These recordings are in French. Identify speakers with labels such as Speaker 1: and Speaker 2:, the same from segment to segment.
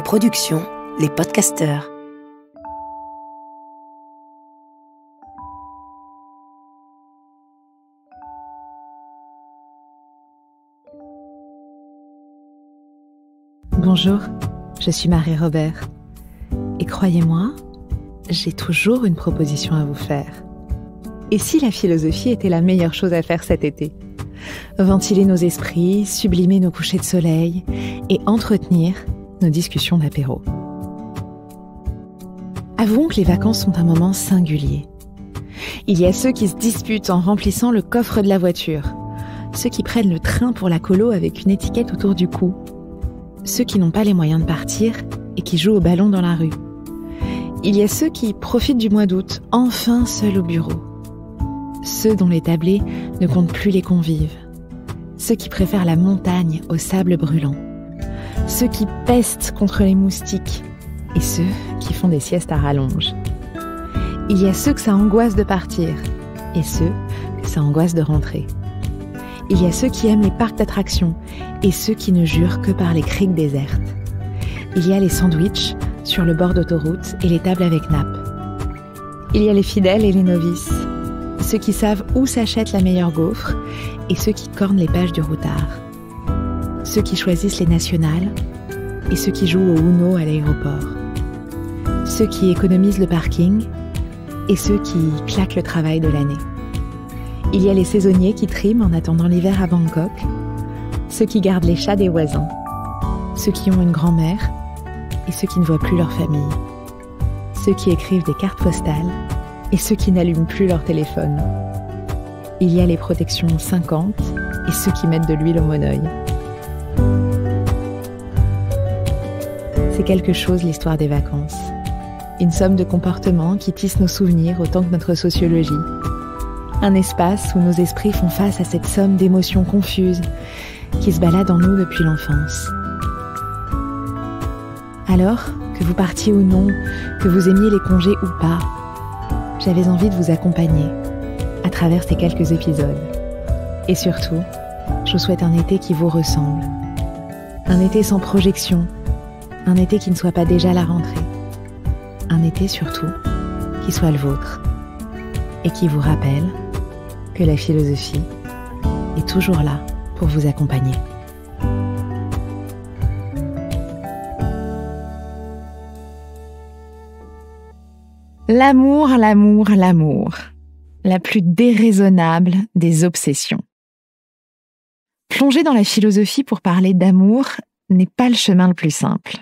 Speaker 1: production, les podcasteurs.
Speaker 2: Bonjour, je suis Marie-Robert. Et croyez-moi, j'ai toujours une proposition à vous faire. Et si la philosophie était la meilleure chose à faire cet été ? Ventiler nos esprits, sublimer nos couchers de soleil et entretenir nos discussions d'apéro. Avouons que les vacances sont un moment singulier. Il y a ceux qui se disputent en remplissant le coffre de la voiture, ceux qui prennent le train pour la colo avec une étiquette autour du cou, ceux qui n'ont pas les moyens de partir et qui jouent au ballon dans la rue. Il y a ceux qui profitent du mois d'août, enfin seuls au bureau. Ceux dont les tablés ne comptent plus les convives. Ceux qui préfèrent la montagne au sable brûlant. Ceux qui pestent contre les moustiques. Et ceux qui font des siestes à rallonge. Il y a ceux que ça angoisse de partir. Et ceux que ça angoisse de rentrer. Il y a ceux qui aiment les parcs d'attractions. Et ceux qui ne jurent que par les criques désertes. Il y a les sandwichs sur le bord d'autoroute et les tables avec nappe. Il y a les fidèles et les novices. Ceux qui savent où s'achète la meilleure gaufre et ceux qui cornent les pages du routard. Ceux qui choisissent les nationales et ceux qui jouent au Uno à l'aéroport. Ceux qui économisent le parking et ceux qui claquent le travail de l'année. Il y a les saisonniers qui triment en attendant l'hiver à Bangkok, ceux qui gardent les chats des voisins, ceux qui ont une grand-mère et ceux qui ne voient plus leur famille, ceux qui écrivent des cartes postales et ceux qui n'allument plus leur téléphone. Il y a les protections 50 et ceux qui mettent de l'huile au monoeil. C'est quelque chose l'histoire des vacances. Une somme de comportements qui tissent nos souvenirs autant que notre sociologie. Un espace où nos esprits font face à cette somme d'émotions confuses qui se baladent en nous depuis l'enfance. Alors, que vous partiez ou non, que vous aimiez les congés ou pas, j'avais envie de vous accompagner à travers ces quelques épisodes. Et surtout, je vous souhaite un été qui vous ressemble. Un été sans projection, un été qui ne soit pas déjà la rentrée. Un été surtout qui soit le vôtre et qui vous rappelle que la philosophie est toujours là pour vous accompagner. L'amour, l'amour, l'amour. La plus déraisonnable des obsessions. Plonger dans la philosophie pour parler d'amour n'est pas le chemin le plus simple.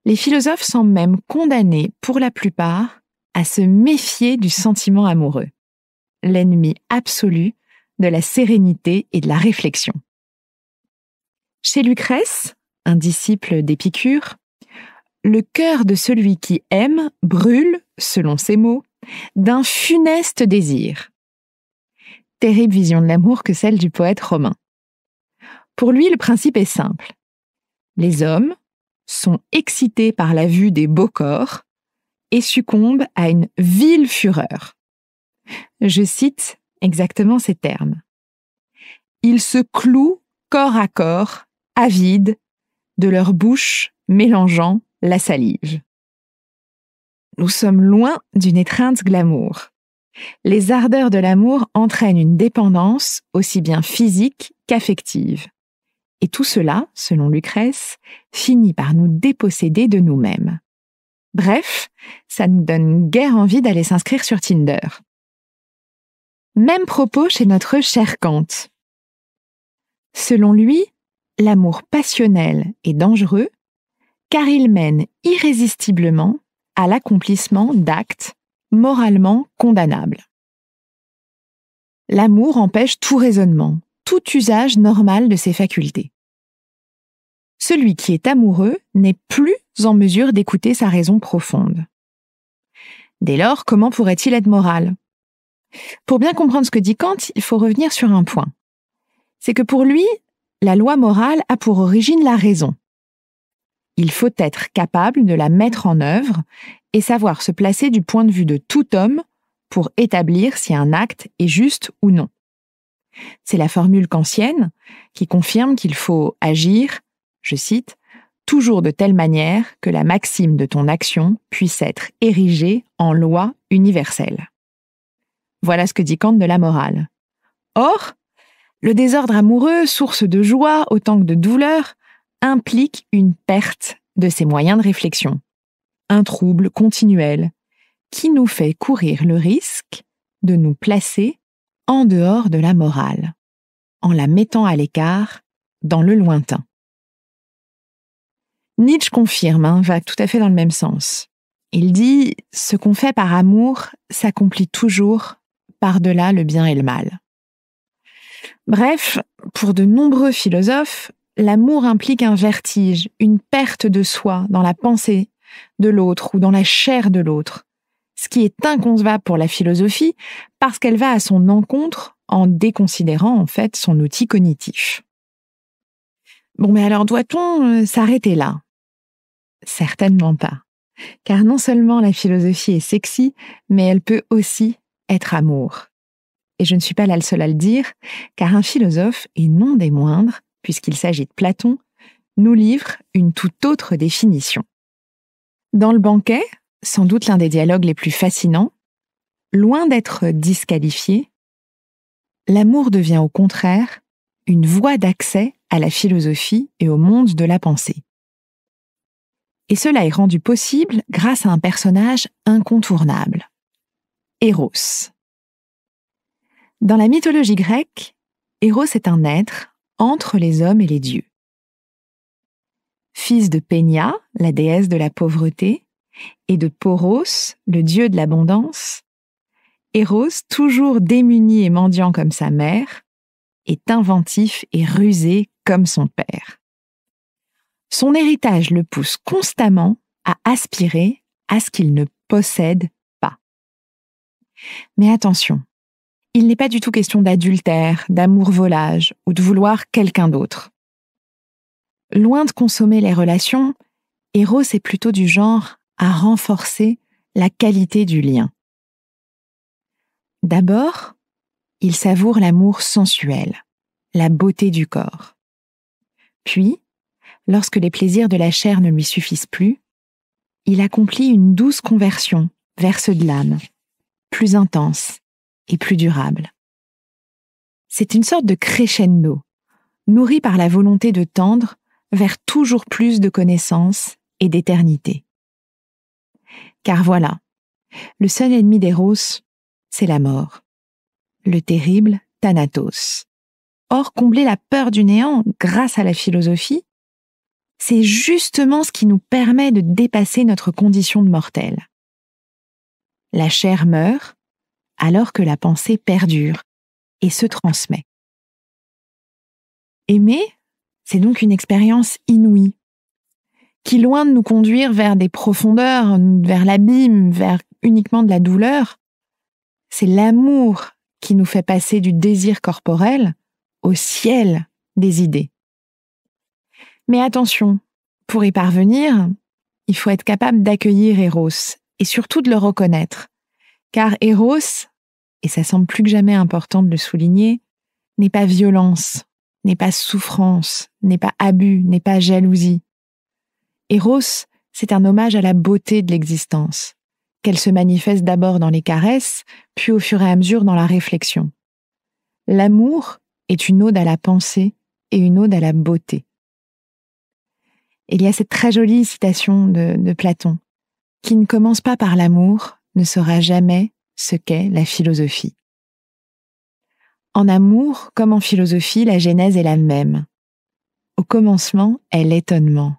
Speaker 2: Les philosophes semblent même condamnés, pour la plupart, à se méfier du sentiment amoureux, l'ennemi absolu de la sérénité et de la réflexion. Chez Lucrèce, un disciple d'Épicure, le cœur de celui qui aime brûle, selon ses mots, d'un funeste désir. Terrible vision de l'amour que celle du poète romain. Pour lui, le principe est simple. Les hommes sont excités par la vue des beaux corps et succombent à une vile fureur. Je cite exactement ces termes. Ils se clouent corps à corps, avides, de leur bouche mélangeant la salive. Nous sommes loin d'une étreinte glamour. Les ardeurs de l'amour entraînent une dépendance aussi bien physique qu'affective. Et tout cela, selon Lucrèce, finit par nous déposséder de nous-mêmes. Bref, ça nous donne guère envie d'aller s'inscrire sur Tinder. Même propos chez notre cher Kant. Selon lui, l'amour passionnel est dangereux car il mène irrésistiblement à l'accomplissement d'actes moralement condamnables. L'amour empêche tout raisonnement, tout usage normal de ses facultés. Celui qui est amoureux n'est plus en mesure d'écouter sa raison profonde. Dès lors, comment pourrait-il être moral ? Pour bien comprendre ce que dit Kant, il faut revenir sur un point. C'est que pour lui, la loi morale a pour origine la raison. Il faut être capable de la mettre en œuvre et savoir se placer du point de vue de tout homme pour établir si un acte est juste ou non. C'est la formule kantienne qui confirme qu'il faut agir, je cite, toujours de telle manière que la maxime de ton action puisse être érigée en loi universelle. Voilà ce que dit Kant de la morale. Or, le désordre amoureux, source de joie autant que de douleur, implique une perte de ses moyens de réflexion, un trouble continuel qui nous fait courir le risque de nous placer en dehors de la morale, en la mettant à l'écart dans le lointain. Nietzsche confirme, va tout à fait dans le même sens. Il dit « Ce qu'on fait par amour s'accomplit toujours par-delà le bien et le mal ». Bref, pour de nombreux philosophes, l'amour implique un vertige, une perte de soi dans la pensée de l'autre ou dans la chair de l'autre, ce qui est inconcevable pour la philosophie parce qu'elle va à son encontre en déconsidérant en fait son outil cognitif. Bon, mais alors doit-on s'arrêter là ? Certainement pas. Car non seulement la philosophie est sexy, mais elle peut aussi être amour. Et je ne suis pas la seule à le dire, car un philosophe, et non des moindres, puisqu'il s'agit de Platon, nous livre une toute autre définition. Dans le banquet, sans doute l'un des dialogues les plus fascinants, loin d'être disqualifié, l'amour devient au contraire une voie d'accès à la philosophie et au monde de la pensée. Et cela est rendu possible grâce à un personnage incontournable, Eros. Dans la mythologie grecque, Eros est un être entre les hommes et les dieux. Fils de Pénia, la déesse de la pauvreté, et de Poros, le dieu de l'abondance, Eros, toujours démuni et mendiant comme sa mère, est inventif et rusé comme son père. Son héritage le pousse constamment à aspirer à ce qu'il ne possède pas. Mais attention, il n'est pas du tout question d'adultère, d'amour-volage ou de vouloir quelqu'un d'autre. Loin de consommer les relations, Eros est plutôt du genre à renforcer la qualité du lien. D'abord, il savoure l'amour sensuel, la beauté du corps. Puis, lorsque les plaisirs de la chair ne lui suffisent plus, il accomplit une douce conversion vers ceux de l'âme, plus intense et plus durable. C'est une sorte de crescendo, nourri par la volonté de tendre vers toujours plus de connaissances et d'éternité. Car voilà, le seul ennemi d'Eros, c'est la mort, le terrible Thanatos. Or, combler la peur du néant grâce à la philosophie, c'est justement ce qui nous permet de dépasser notre condition de mortel. La chair meurt alors que la pensée perdure et se transmet. Aimer, c'est donc une expérience inouïe, qui loin de nous conduire vers des profondeurs, vers l'abîme, vers uniquement de la douleur, c'est l'amour qui nous fait passer du désir corporel au ciel des idées. Mais attention, pour y parvenir, il faut être capable d'accueillir Eros et surtout de le reconnaître. Car Eros, et ça semble plus que jamais important de le souligner, n'est pas violence, n'est pas souffrance, n'est pas abus, n'est pas jalousie. Eros, c'est un hommage à la beauté de l'existence, qu'elle se manifeste d'abord dans les caresses, puis au fur et à mesure dans la réflexion. L'amour est une ode à la pensée et une ode à la beauté. Il y a cette très jolie citation de Platon. « Qui ne commence pas par l'amour ne saura jamais ce qu'est la philosophie. » En amour, comme en philosophie, la genèse est la même. Au commencement est l'étonnement,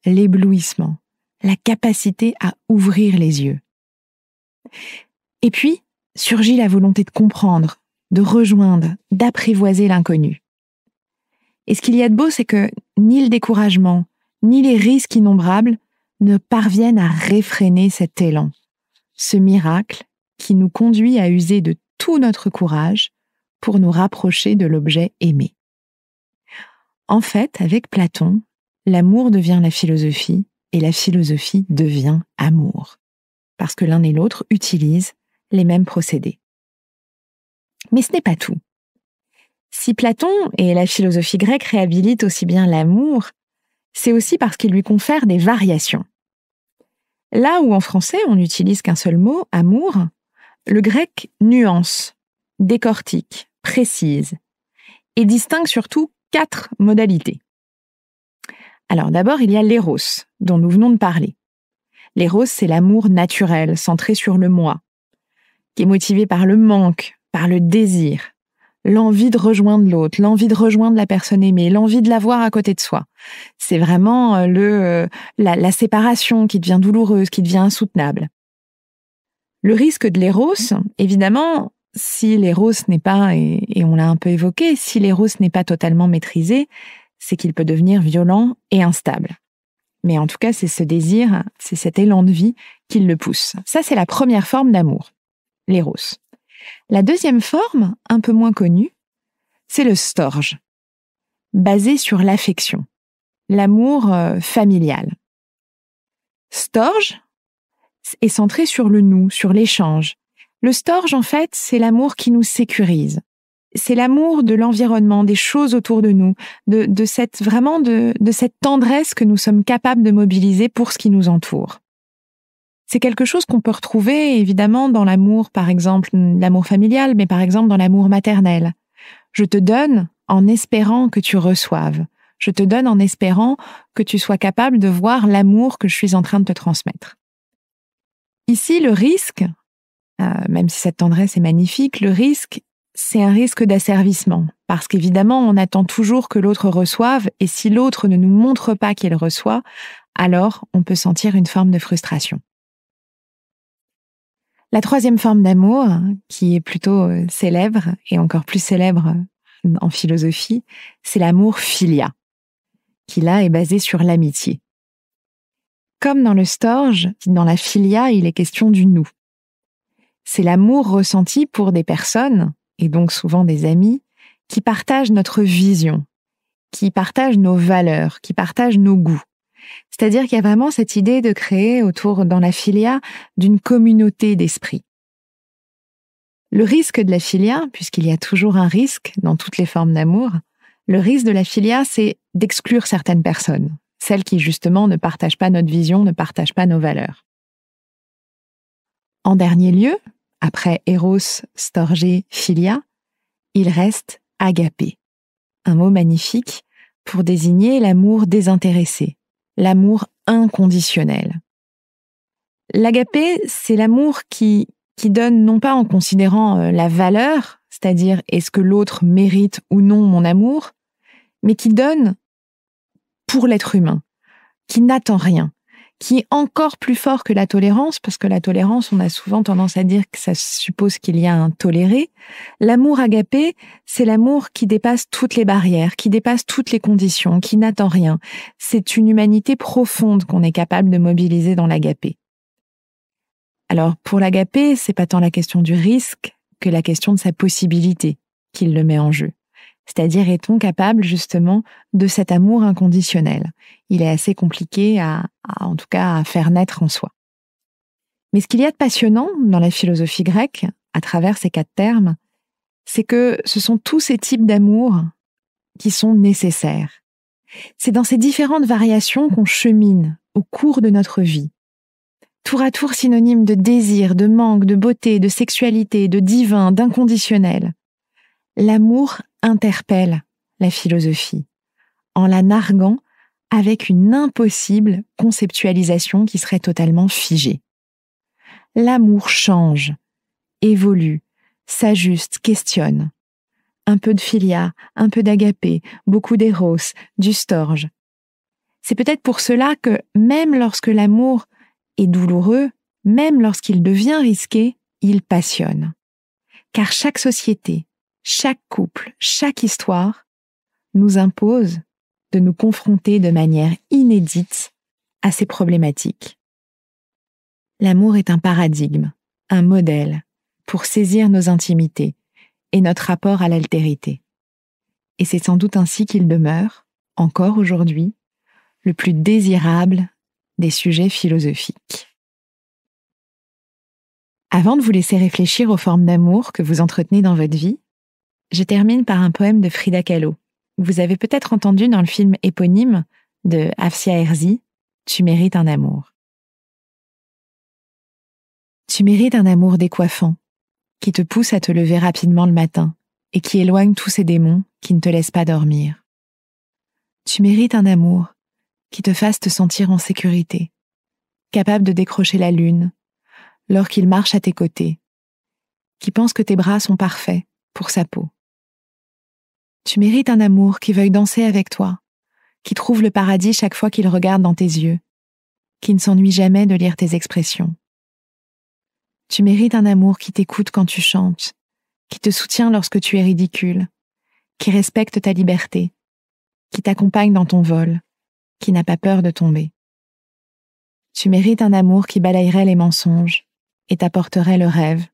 Speaker 2: l'éblouissement, la capacité à ouvrir les yeux. Et puis, surgit la volonté de comprendre, de rejoindre, d'apprivoiser l'inconnu. Et ce qu'il y a de beau, c'est que ni le découragement, ni les risques innombrables ne parviennent à réfréner cet élan, ce miracle qui nous conduit à user de tout notre courage pour nous rapprocher de l'objet aimé. En fait, avec Platon, l'amour devient la philosophie et la philosophie devient amour, parce que l'un et l'autre utilisent les mêmes procédés. Mais ce n'est pas tout. Si Platon et la philosophie grecque réhabilitent aussi bien l'amour, c'est aussi parce qu'il lui confère des variations. Là où en français on n'utilise qu'un seul mot, amour, le grec nuance, décortique, précise et distingue surtout 4 modalités. Alors d'abord, il y a l'éros, dont nous venons de parler. L'éros, c'est l'amour naturel, centré sur le moi, qui est motivé par le manque, par le désir, l'envie de rejoindre l'autre, l'envie de rejoindre la personne aimée, l'envie de la voir à côté de soi. C'est vraiment la séparation qui devient douloureuse, qui devient insoutenable. Le risque de l'éros, évidemment, si l'éros n'est pas, et on l'a un peu évoqué, si l'éros n'est pas totalement maîtrisé, c'est qu'il peut devenir violent et instable. Mais en tout cas, c'est ce désir, c'est cet élan de vie qui le pousse. Ça, c'est la première forme d'amour, l'éros. La deuxième forme, un peu moins connue, c'est le storge, basé sur l'affection, l'amour familial. Storge est centré sur le nous, sur l'échange. Le storge, en fait, c'est l'amour qui nous sécurise. C'est l'amour de l'environnement, des choses autour de nous, de cette tendresse que nous sommes capables de mobiliser pour ce qui nous entoure. C'est quelque chose qu'on peut retrouver évidemment dans l'amour, par exemple, l'amour familial, mais par exemple dans l'amour maternel. Je te donne en espérant que tu reçoives. Je te donne en espérant que tu sois capable de voir l'amour que je suis en train de te transmettre. Ici, le risque, même si cette tendresse est magnifique, le risque, c'est un risque d'asservissement, parce qu'évidemment, on attend toujours que l'autre reçoive, et si l'autre ne nous montre pas qu'il reçoit, alors on peut sentir une forme de frustration. La troisième forme d'amour, qui est plutôt célèbre, et encore plus célèbre en philosophie, c'est l'amour philia, qui là est basé sur l'amitié. Comme dans le storge, dans la philia, il est question du nous. C'est l'amour ressenti pour des personnes, et donc souvent des amis, qui partagent notre vision, qui partagent nos valeurs, qui partagent nos goûts. C'est-à-dire qu'il y a vraiment cette idée de créer dans la philia, d'une communauté d'esprit. Le risque de la philia, puisqu'il y a toujours un risque dans toutes les formes d'amour, le risque de la philia, c'est d'exclure certaines personnes, celles qui justement ne partagent pas notre vision, ne partagent pas nos valeurs. En dernier lieu, après Eros, Storgé, Philia, il reste agapé, un mot magnifique pour désigner l'amour désintéressé, l'amour inconditionnel. L'agapé, c'est l'amour qui donne non pas en considérant la valeur, c'est-à-dire est-ce que l'autre mérite ou non mon amour, mais qui donne pour l'être humain, qui n'attend rien, qui est encore plus fort que la tolérance, parce que la tolérance, on a souvent tendance à dire que ça suppose qu'il y a un toléré. L'amour agapé, c'est l'amour qui dépasse toutes les barrières, qui dépasse toutes les conditions, qui n'attend rien. C'est une humanité profonde qu'on est capable de mobiliser dans l'agapé. Alors, pour l'agapé, c'est pas tant la question du risque que la question de sa possibilité qu'il le met en jeu. C'est-à-dire, est-on capable justement de cet amour inconditionnel? Il est assez compliqué en tout cas, à faire naître en soi. Mais ce qu'il y a de passionnant dans la philosophie grecque, à travers ces 4 termes, c'est que ce sont tous ces types d'amour qui sont nécessaires. C'est dans ces différentes variations qu'on chemine au cours de notre vie. Tour à tour synonyme de désir, de manque, de beauté, de sexualité, de divin, d'inconditionnel. L'amour interpelle la philosophie, en la narguant avec une impossible conceptualisation qui serait totalement figée. L'amour change, évolue, s'ajuste, questionne. Un peu de philia, un peu d'agapé, beaucoup d'éros, du storge. C'est peut-être pour cela que même lorsque l'amour est douloureux, même lorsqu'il devient risqué, il passionne. Car chaque société, chaque couple, chaque histoire nous impose de nous confronter de manière inédite à ces problématiques. L'amour est un paradigme, un modèle pour saisir nos intimités et notre rapport à l'altérité. Et c'est sans doute ainsi qu'il demeure, encore aujourd'hui, le plus désirable des sujets philosophiques. Avant de vous laisser réfléchir aux formes d'amour que vous entretenez dans votre vie, je termine par un poème de Frida Kahlo. Vous avez peut-être entendu dans le film éponyme de Afsia Herzi, Tu mérites un amour. Tu mérites un amour décoiffant, qui te pousse à te lever rapidement le matin et qui éloigne tous ces démons qui ne te laissent pas dormir. Tu mérites un amour qui te fasse te sentir en sécurité, capable de décrocher la lune, lors qu'il marche à tes côtés, qui pense que tes bras sont parfaits pour sa peau. Tu mérites un amour qui veuille danser avec toi, qui trouve le paradis chaque fois qu'il regarde dans tes yeux, qui ne s'ennuie jamais de lire tes expressions. Tu mérites un amour qui t'écoute quand tu chantes, qui te soutient lorsque tu es ridicule, qui respecte ta liberté, qui t'accompagne dans ton vol, qui n'a pas peur de tomber. Tu mérites un amour qui balayerait les mensonges et t'apporterait le rêve,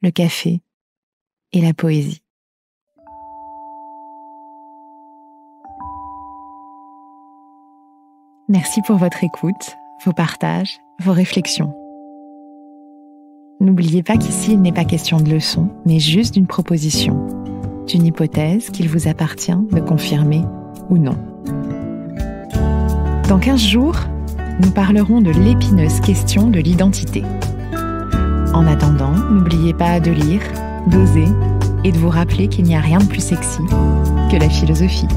Speaker 2: le café et la poésie. Merci pour votre écoute, vos partages, vos réflexions. N'oubliez pas qu'ici, il n'est pas question de leçon, mais juste d'une proposition, d'une hypothèse qu'il vous appartient de confirmer ou non. Dans 15 jours, nous parlerons de l'épineuse question de l'identité. En attendant, n'oubliez pas de lire, d'oser et de vous rappeler qu'il n'y a rien de plus sexy que la philosophie.